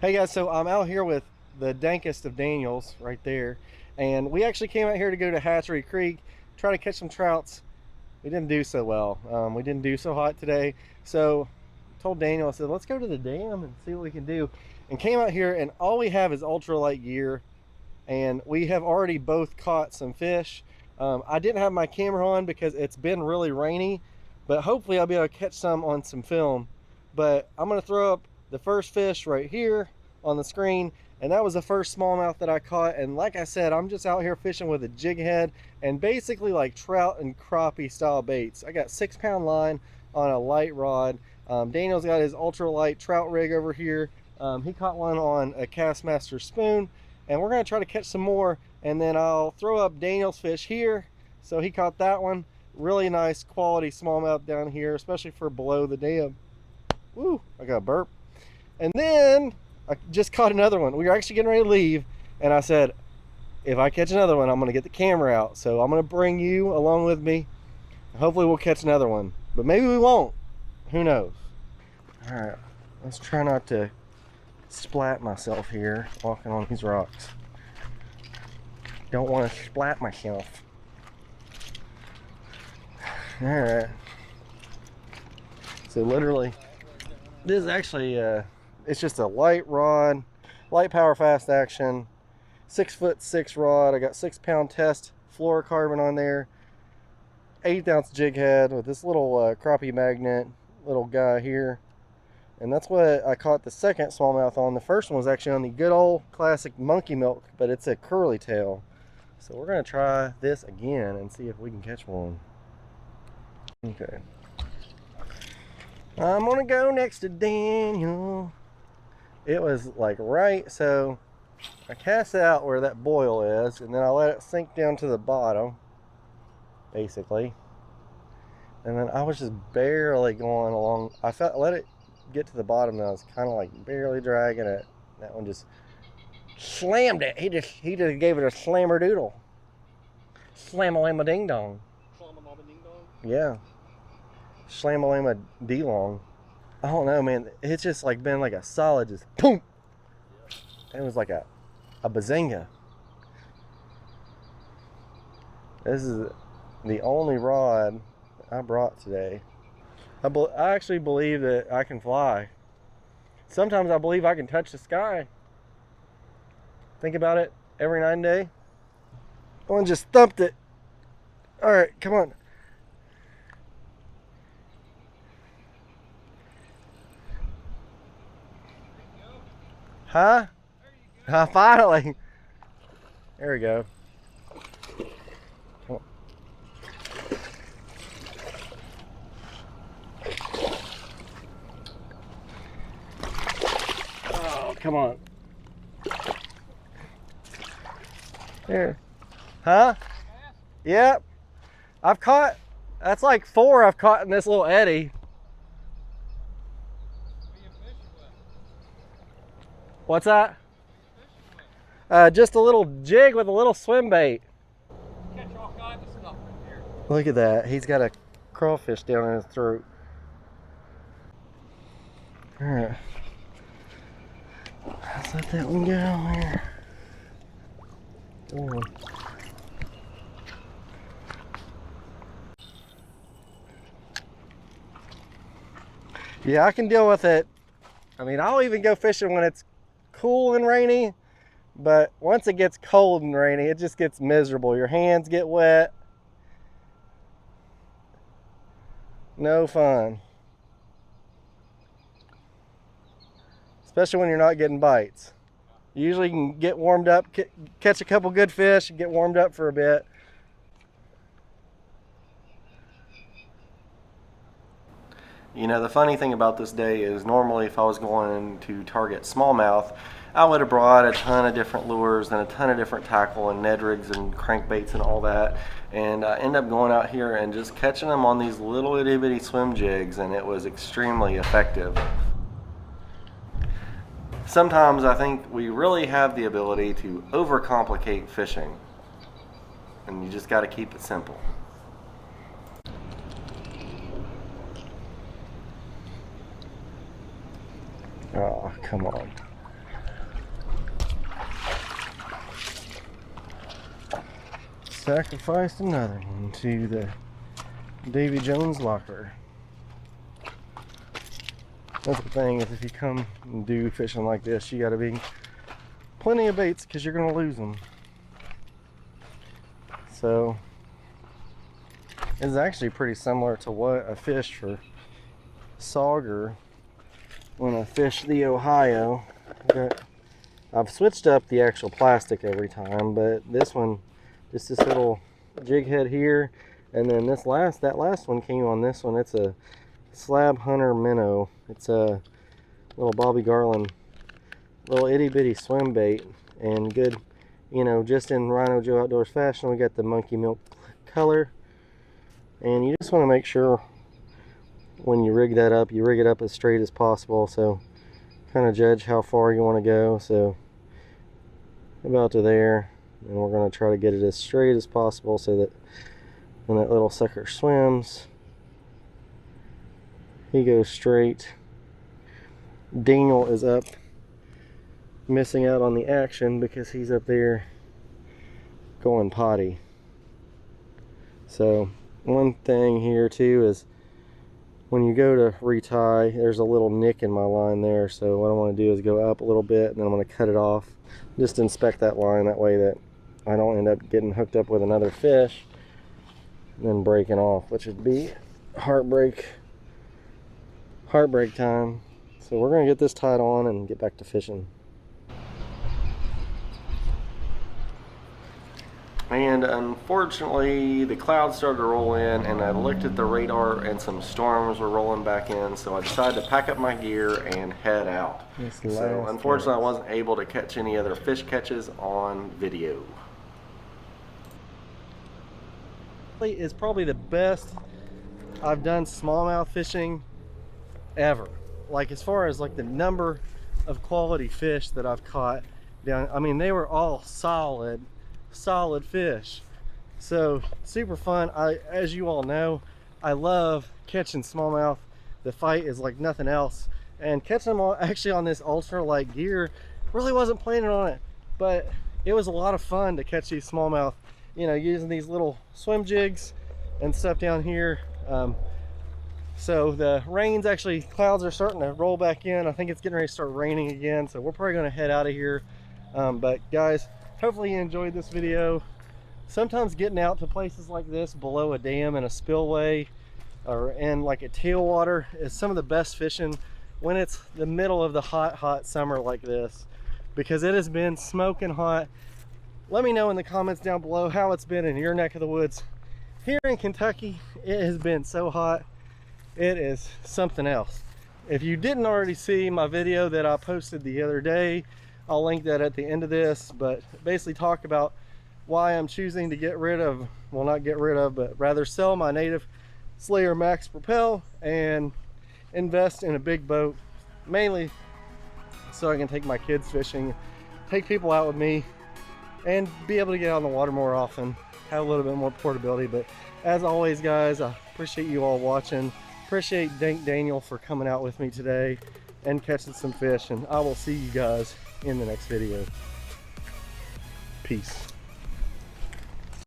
Hey guys, so I'm out here with the dankest of Daniels right there, and we actually came out here to go to Hatchery Creek, try to catch some trouts. We didn't do so well. We didn't do so hot today, so I told Daniel, I said, let's go to the dam and see what we can do. And came out here, and all we have is ultralight gear, and we have already both caught some fish. I didn't have my camera on because it's been really rainy, but hopefully I'll be able to catch some on some film. But I'm gonna throw up the first fish right here on the screen, and that was the first smallmouth that I caught. And like I said, I'm just out here fishing with a jig head and basically like trout and crappie style baits. I got 6-pound line on a light rod. Daniel's got his ultralight trout rig over here. He caught one on a Castmaster spoon, and we're gonna try to catch some more, and then I'll throw up Daniel's fish here. So he caught that one. Really nice quality smallmouth down here, especially for below the dam. Woo, I got a burp. And then I just caught another one. We were actually getting ready to leave, and I said, if I catch another one, I'm gonna get the camera out. So I'm gonna bring you along with me. Hopefully we'll catch another one, but maybe we won't. Who knows? All right, let's try not to splat myself here walking on these rocks. Don't want to splat myself. All right. So literally, this is actually it's just a light rod, light power fast action, 6'6" rod. I got 6-pound test fluorocarbon on there, 1/8 ounce jig head with this little crappie magnet little guy here. And that's what I caught the second smallmouth on. The first one was actually on the good old classic monkey milk, but it's a curly tail. So we're gonna try this again and see if we can catch one. Okay. I'm gonna go next to Daniel. It was like right, so I cast it out where that boil is, and then I let it sink down to the bottom, basically. And then I was just barely going along. I let it get to the bottom, and I was kind of like barely dragging it. That one just slammed it. He just gave it a slammer doodle. Slam-a-lama ding dong. Slam-a-lama ding dong? Yeah. Slam-a-lama DeLong. I don't know, man. It's just like been like a solid just boom. It was like a bazinga. This is the only rod I brought today. I actually believe that I can fly. Sometimes I believe I can touch the sky. Think about it every night and day. One just thumped it. All right, come on. Huh? There you go. Finally. There we go. Oh, come on. There. Huh? Yep. I've caught, that's like 4 I've caught in this little eddy. What's that? Just a little jig with a little swim bait. Catch all kinds of stuff in here. Look at that. He's got a crawfish down in his throat. All right. Let's let that one go here. Come on. Yeah, I can deal with it. I mean, I'll even go fishing when it's cool and rainy, but once it gets cold and rainy, it just gets miserable. Your hands get wet. No fun. Especially when you're not getting bites. Usually you can get warmed up, catch a couple good fish, and get warmed up for a bit. You know, the funny thing about this day is normally if I was going to target smallmouth, I would have brought a ton of different lures and a ton of different tackle and Ned rigs and crankbaits and all that. And I end up going out here and just catching them on these little itty bitty swim jigs, and it was extremely effective. Sometimes I think we really have the ability to overcomplicate fishing, and you just got to keep it simple. Oh, come on. sacrificed another one to the Davy Jones locker. That's the thing, is if you come and do fishing like this, you gotta be plenty of baits because you're gonna lose them. So it's actually pretty similar to what I fished for sauger when I fished the Ohio. But I've switched up the actual plastic every time, but this one, just this little jig head here, and then that last one came on this one. It's a Slab Hunter minnow. It's a little Bobby Garland, little itty bitty swim bait, and good, you know, just in RHINOjoe Outdoors fashion, we got the monkey milk color. And you just want to make sure when you rig that up, you rig it up as straight as possible. So kind of judge how far you want to go. So about to there, and we're going to try to get it as straight as possible so that when that little sucker swims, he goes straight. Daniel is up, missing out on the action because he's up there going potty. So one thing here too is when you go to retie, there's a little nick in my line there. So what I want to do is go up a little bit, and then I'm going to cut it off. Just inspect that line, that way that I don't end up getting hooked up with another fish and then breaking off, which would be heartbreak time. So we're going to get this tied on and get back to fishing. And unfortunately, the clouds started to roll in, and I looked at the radar and some storms were rolling back in, so I decided to pack up my gear and head out. So unfortunately, I wasn't able to catch any other fish catches on video. Is probably the best I've done smallmouth fishing ever. Like, as far as like the number of quality fish that I've caught down, I mean, they were all solid fish. So super fun. As you all know, I love catching smallmouth. The fight is like nothing else, and catching them actually on this ultra light gear, really wasn't planning on it, but it was a lot of fun to catch these smallmouth, you know, using these little swim jigs and stuff down here. So the clouds are starting to roll back in. I think it's getting ready to start raining again, so we're probably going to head out of here. But guys, hopefully you enjoyed this video. Sometimes getting out to places like this below a dam and a spillway or in like a tailwater is some of the best fishing when it's the middle of the hot summer like this, because it has been smoking hot. Let me know in the comments down below how it's been in your neck of the woods. Here in Kentucky, it has been so hot. It is something else. If you didn't already see my video that I posted the other day, I'll link that at the end of this, but basically talk about why I'm choosing to get rid of, well, not get rid of, but rather sell my Native Slayer Max Propel and invest in a big boat, mainly so I can take my kids fishing, take people out with me, and be able to get out on the water more often, have a little bit more portability. But as always, guys, I appreciate you all watching. Appreciate Daniel for coming out with me today and catching some fish, and I will see you guys in the next video. Peace.